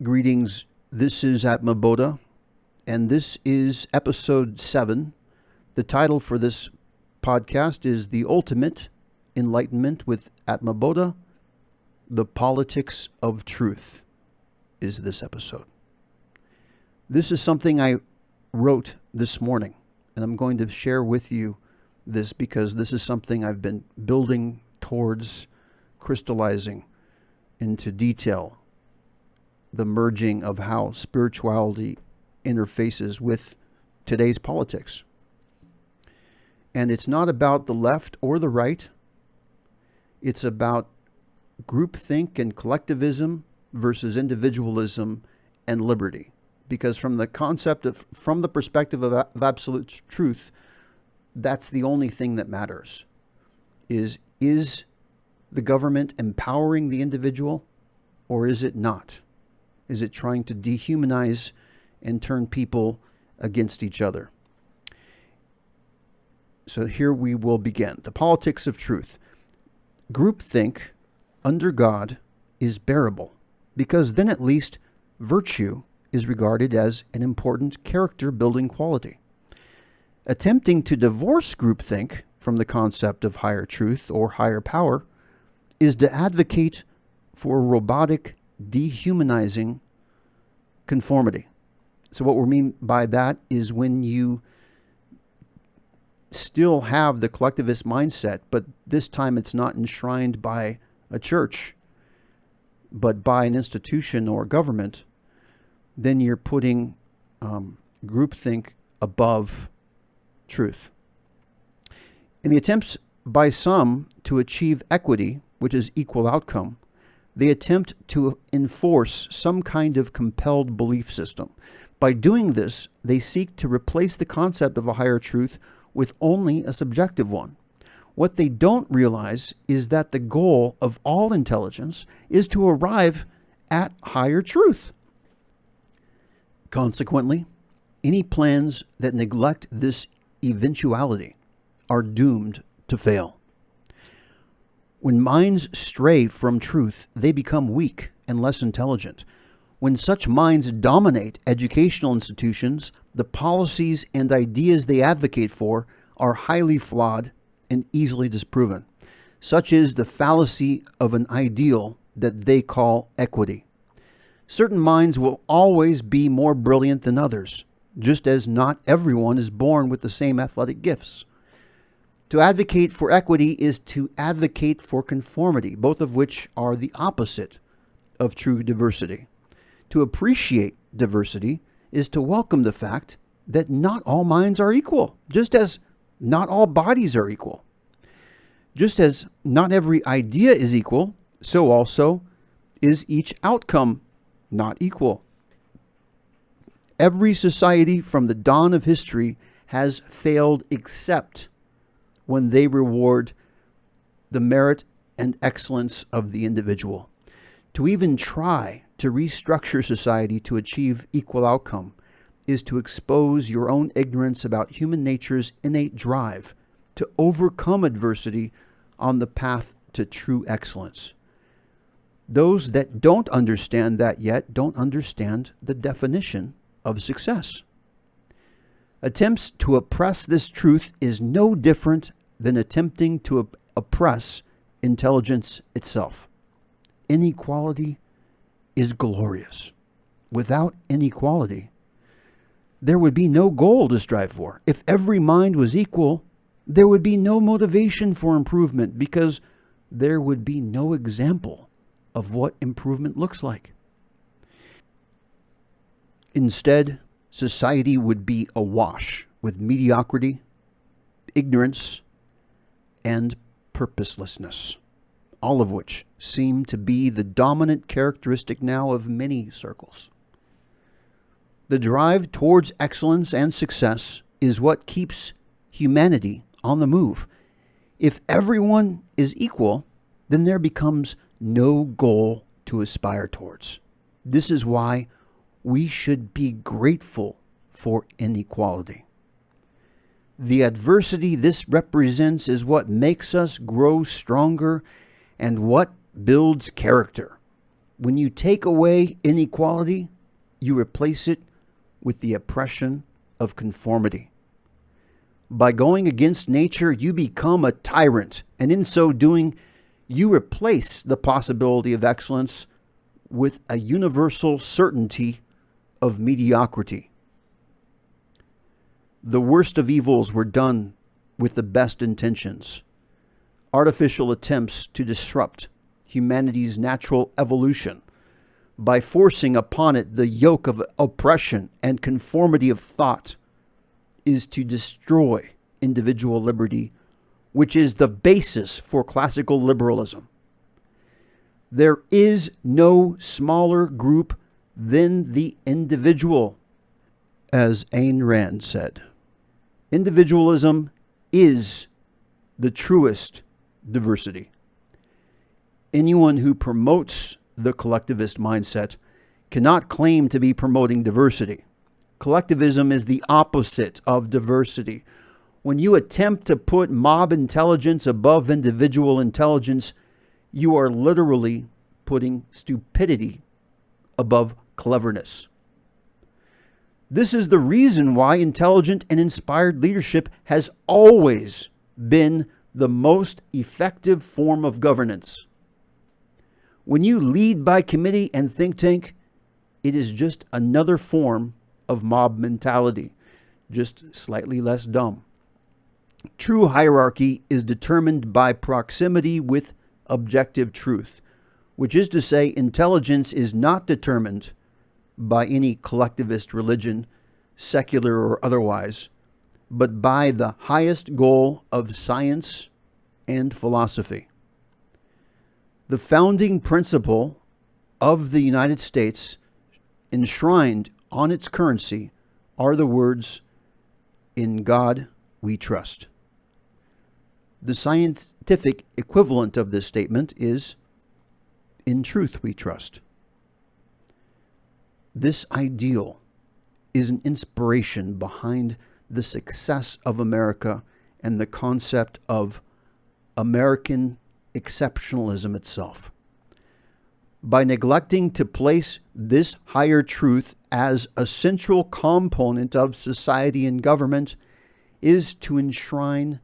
Greetings, this is Atma Bodha, and this is episode 7. The title for this podcast is The Ultimate Enlightenment with Atma Bodha, The Politics of Truth is this episode. This is something I wrote this morning, and I'm going to share with you this because this is something I've been building towards crystallizing into detail, the merging of how spirituality interfaces with today's politics. And it's not about the left or the right. It's about groupthink and collectivism versus individualism and liberty. Because from the perspective of absolute truth, that's the only thing that matters. Is the government empowering the individual, or is it not? Is it trying to dehumanize and turn people against each other? So here we will begin. The politics of truth. Groupthink under God is bearable, because then at least virtue is regarded as an important character-building quality. Attempting to divorce groupthink from the concept of higher truth or higher power is to advocate for robotic, dehumanizing conformity. So what we mean by that is when you still have the collectivist mindset, but this time it's not enshrined by a church, but by an institution or government, then you're putting groupthink above truth. In the attempts by some to achieve equity, which is equal outcome, they attempt to enforce some kind of compelled belief system. By doing this, they seek to replace the concept of a higher truth with only a subjective one. What they don't realize is that the goal of all intelligence is to arrive at higher truth. Consequently, any plans that neglect this eventuality are doomed to fail. When minds stray from truth, they become weak and less intelligent. When such minds dominate educational institutions, the policies and ideas they advocate for are highly flawed and easily disproven. Such is the fallacy of an ideal that they call equity. Certain minds will always be more brilliant than others, just as not everyone is born with the same athletic gifts. To advocate for equity is to advocate for conformity, both of which are the opposite of true diversity. To appreciate diversity is to welcome the fact that not all minds are equal, just as not all bodies are equal. Just as not every idea is equal, so also is each outcome not equal. Every society from the dawn of history has failed except when they reward the merit and excellence of the individual. To even try to restructure society to achieve equal outcome is to expose your own ignorance about human nature's innate drive to overcome adversity on the path to true excellence. Those that don't understand that yet don't understand the definition of success. Attempts to oppress this truth is no different than attempting to oppress intelligence itself. Inequality is glorious. Without inequality, there would be no goal to strive for. If every mind was equal, there would be no motivation for improvement because there would be no example of what improvement looks like. Instead, society would be awash with mediocrity, ignorance, and purposelessness, all of which seem to be the dominant characteristic now of many circles. The drive towards excellence and success is what keeps humanity on the move. If everyone is equal, then there becomes no goal to aspire towards. This is why we should be grateful for inequality. The adversity this represents is what makes us grow stronger and what builds character. When you take away inequality, you replace it with the oppression of conformity. By going against nature, you become a tyrant, and in so doing, you replace the possibility of excellence with a universal certainty of mediocrity. The worst of evils were done with the best intentions. Artificial attempts to disrupt humanity's natural evolution by forcing upon it the yoke of oppression and conformity of thought is to destroy individual liberty, which is the basis for classical liberalism. There is no smaller group than the individual, as Ayn Rand said. Individualism is the truest diversity. Anyone who promotes the collectivist mindset cannot claim to be promoting diversity. Collectivism is the opposite of diversity. When you attempt to put mob intelligence above individual intelligence, you are literally putting stupidity above cleverness. This is the reason why intelligent and inspired leadership has always been the most effective form of governance. When you lead by committee and think tank, it is just another form of mob mentality, just slightly less dumb. True hierarchy is determined by proximity with objective truth, which is to say, intelligence is not determined by any collectivist religion, secular or otherwise, but by the highest goal of science and philosophy. The founding principle of the United States, enshrined on its currency, are the words, "In God we trust." The scientific equivalent of this statement is, "In truth we trust." This ideal is an inspiration behind the success of America and the concept of American exceptionalism itself. By neglecting to place this higher truth as a central component of society and government is to enshrine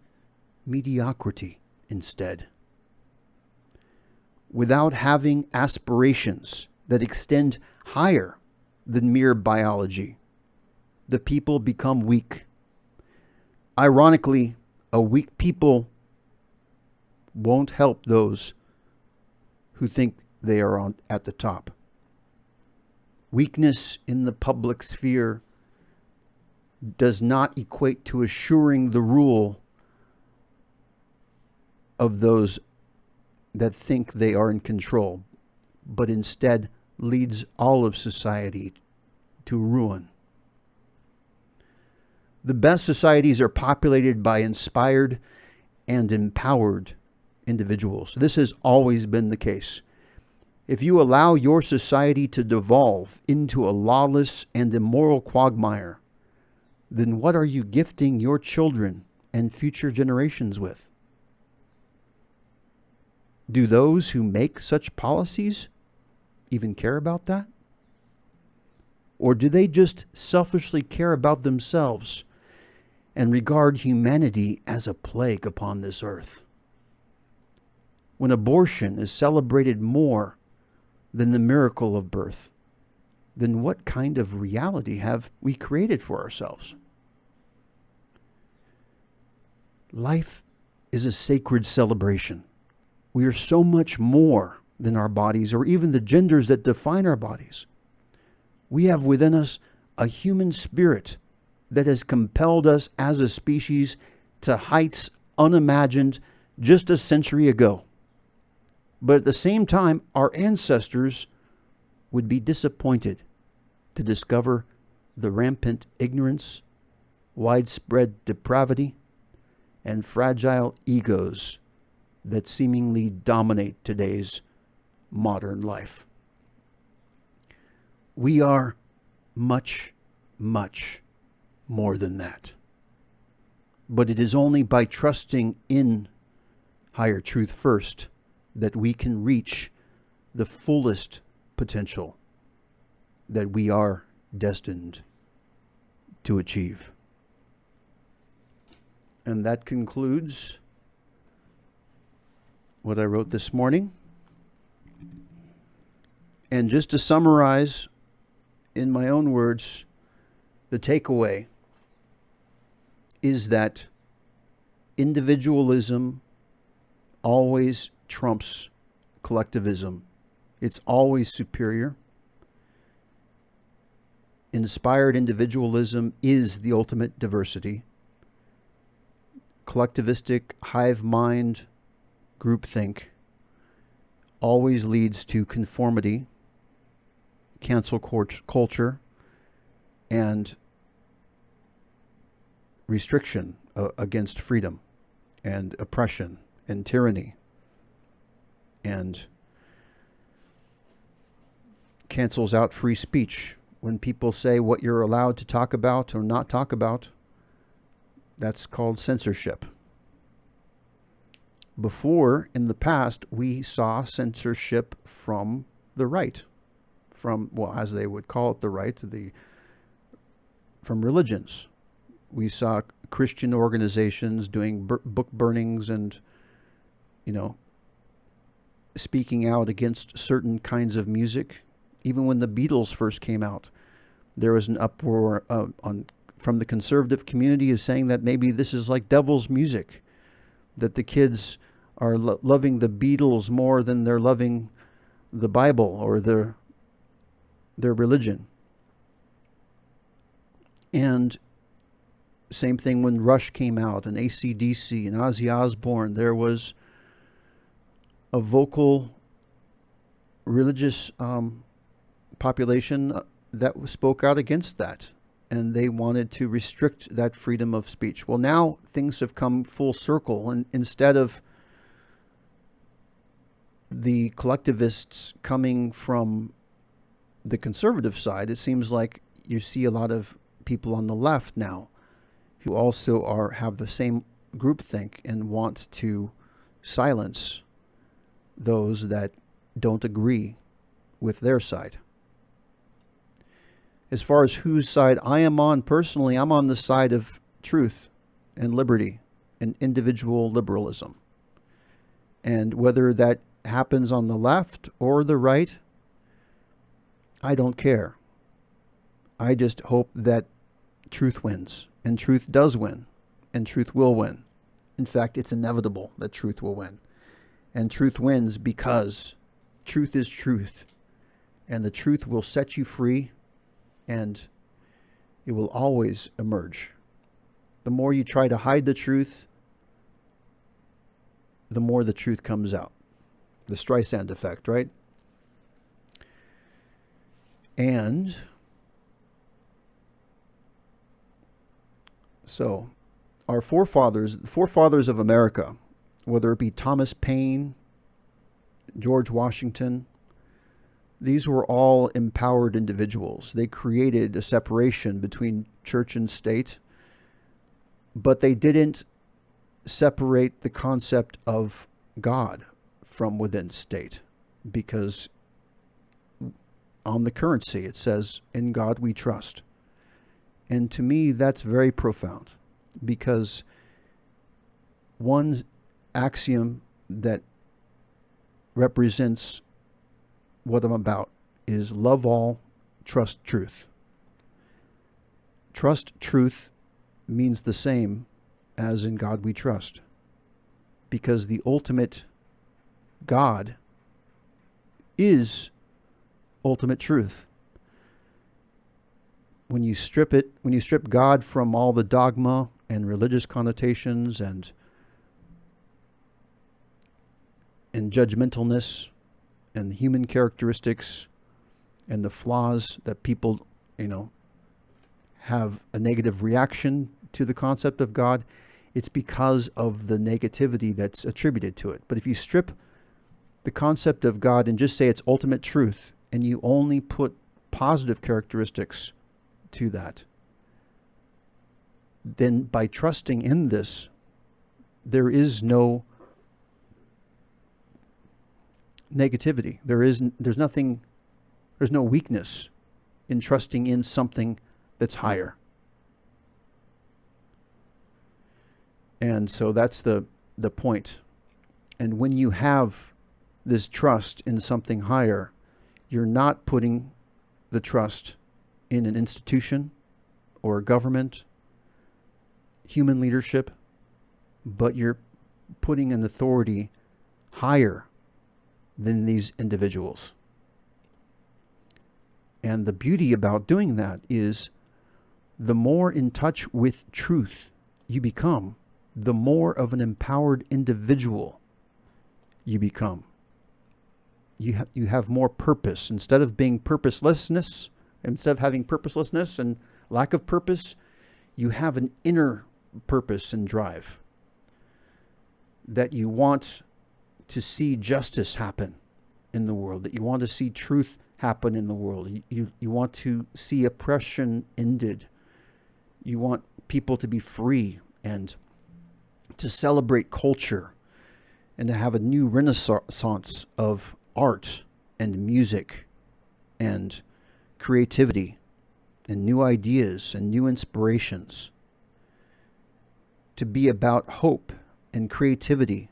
mediocrity instead. Without having aspirations that extend higher than mere biology, the people become weak. Ironically, a weak people won't help those who think they are at the top. Weakness in the public sphere does not equate to assuring the rule of those that think they are in control, but instead leads all of society to ruin. The best societies are populated by inspired and empowered individuals. This has always been the case. If you allow your society to devolve into a lawless and immoral quagmire, then what are you gifting your children and future generations with? Do those who make such policies even care about that? Or do they just selfishly care about themselves and regard humanity as a plague upon this earth? When abortion is celebrated more than the miracle of birth, then what kind of reality have we created for ourselves? Life is a sacred celebration. We are so much more than our bodies or even the genders that define our bodies. We have within us a human spirit that has compelled us as a species to heights unimagined just a century ago. But at the same time, our ancestors would be disappointed to discover the rampant ignorance, widespread depravity, and fragile egos that seemingly dominate today's modern life. We are much, much more than that. But it is only by trusting in higher truth first that we can reach the fullest potential that we are destined to achieve. And that concludes what I wrote this morning. And just to summarize in my own words, the takeaway is that individualism always trumps collectivism. It's always superior. Inspired individualism is the ultimate diversity. Collectivistic hive mind groupthink always leads to conformity, cancel culture, and restriction against freedom and oppression and tyranny, and cancels out free speech. When people say what you're allowed to talk about or not talk about, that's called censorship. Before, in the past, we saw censorship from the right, from, well, as they would call it, the right, from religions. We saw Christian organizations doing book burnings and, speaking out against certain kinds of music. Even when the Beatles first came out, there was an uproar from the conservative community of saying that maybe this is like devil's music, that the kids are loving the Beatles more than they're loving the Bible or their religion. And same thing when Rush came out and AC/DC and Ozzy Osbourne. There was a vocal religious population that spoke out against that, and they wanted to restrict that freedom of speech. Well, now things have come full circle, and instead of the collectivists coming from the conservative side, it seems like you see a lot of people on the left now who also have the same groupthink and want to silence those that don't agree with their side. As far as whose side I am on personally, I'm on the side of truth and liberty and individual liberalism. And whether that happens on the left or the right, I don't care. I just hope that truth wins, and truth does win, and truth will win. In fact, it's inevitable that truth will win. And truth wins because truth is truth, and the truth will set you free, and it will always emerge. The more you try to hide the truth, the more the truth comes out. The Streisand effect, right? And so our forefathers, the forefathers of America, whether it be Thomas Paine, George Washington, these were all empowered individuals. They created a separation between church and state, but they didn't separate the concept of God from within state, because on the currency it says, "In God we trust." And to me, that's very profound, because one axiom that represents what I'm about is love all, trust truth. Trust truth means the same as in God we trust, because the ultimate God is ultimate truth. When you strip God from all the dogma and religious connotations and judgmentalness and human characteristics and the flaws that people, have a negative reaction to the concept of God, it's because of the negativity that's attributed to it. But if you strip the concept of God and just say it's ultimate truth, and you only put positive characteristics to that, then by trusting in this, there's no negativity. There's nothing There's no weakness in trusting in something that's higher. And so that's the point. And when you have this trust in something higher, you're not putting the trust in an institution or a government, human leadership, but you're putting an authority higher than these individuals. And the beauty about doing that is the more in touch with truth you become, the more of an empowered individual you become. You have more purpose. Instead of having purposelessness and lack of purpose, you have an inner purpose and drive that you want to see justice happen in the world, that you want to see truth happen in the world. You want to see oppression ended. You want people to be free and to celebrate culture and to have a new renaissance of art and music and creativity and new ideas and new inspirations. To be about hope and creativity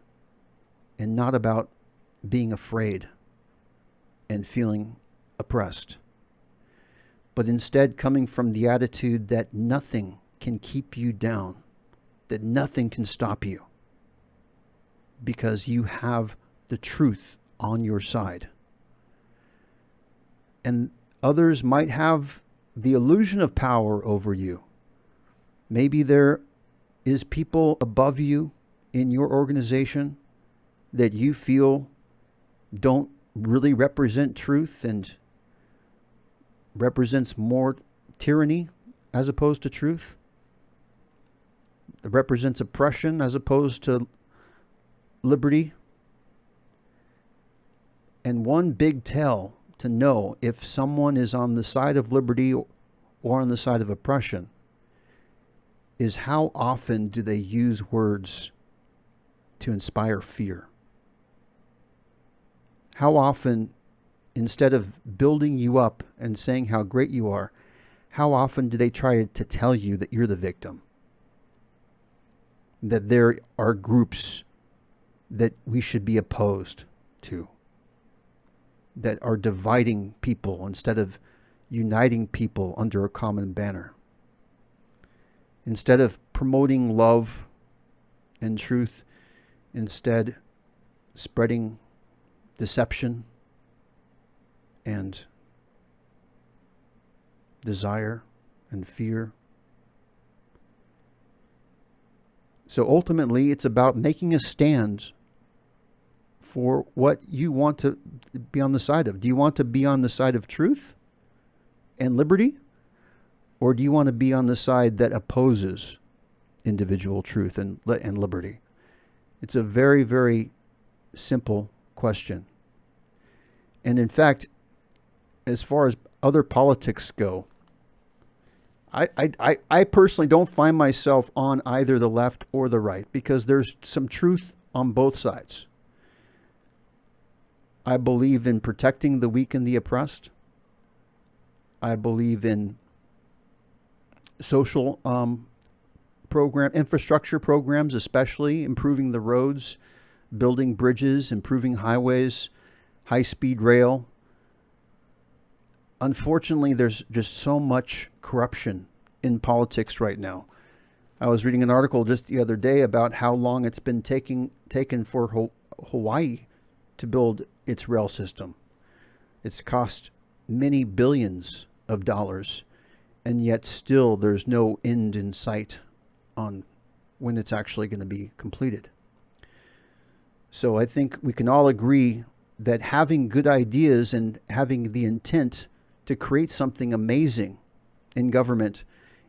and not about being afraid and feeling oppressed, but instead coming from the attitude that nothing can keep you down, that nothing can stop you, because you have the truth on your side. And others might have the illusion of power over you. Maybe there is people above you in your organization that you feel don't really represent truth and represents more tyranny as opposed to truth. It represents oppression as opposed to liberty. And one big tell to know if someone is on the side of liberty or on the side of oppression is how often do they use words to inspire fear? How often, instead of building you up and saying how great you are, how often do they try to tell you that you're the victim? That there are groups that we should be opposed to, that are dividing people instead of uniting people under a common banner. Instead of promoting love and truth, instead spreading deception and desire and fear. So ultimately, it's about making a stand for what you want to be on the side of. Do you want to be on the side of truth and liberty? Or do you want to be on the side that opposes individual truth and liberty? It's a very, very simple question. And in fact, as far as other politics go, I personally don't find myself on either the left or the right, because there's some truth on both sides. I believe in protecting the weak and the oppressed. I believe in social infrastructure programs, especially improving the roads, building bridges, improving highways, high-speed rail. Unfortunately, there's just so much corruption in politics right now. I was reading an article just the other day about how long it's been taken for Hawaii to build its rail system. It's cost many billions of dollars, and yet still there's no end in sight on when it's actually going to be completed. So I think we can all agree that having good ideas and having the intent to create something amazing in government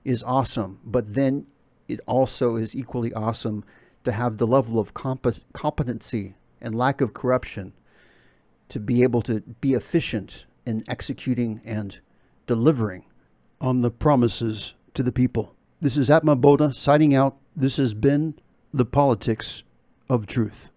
is awesome, but then it also is equally awesome to have the level of competency and lack of corruption to be able to be efficient in executing and delivering on the promises to the people. This is Atma Bodha signing out. This has been The Politics of Truth.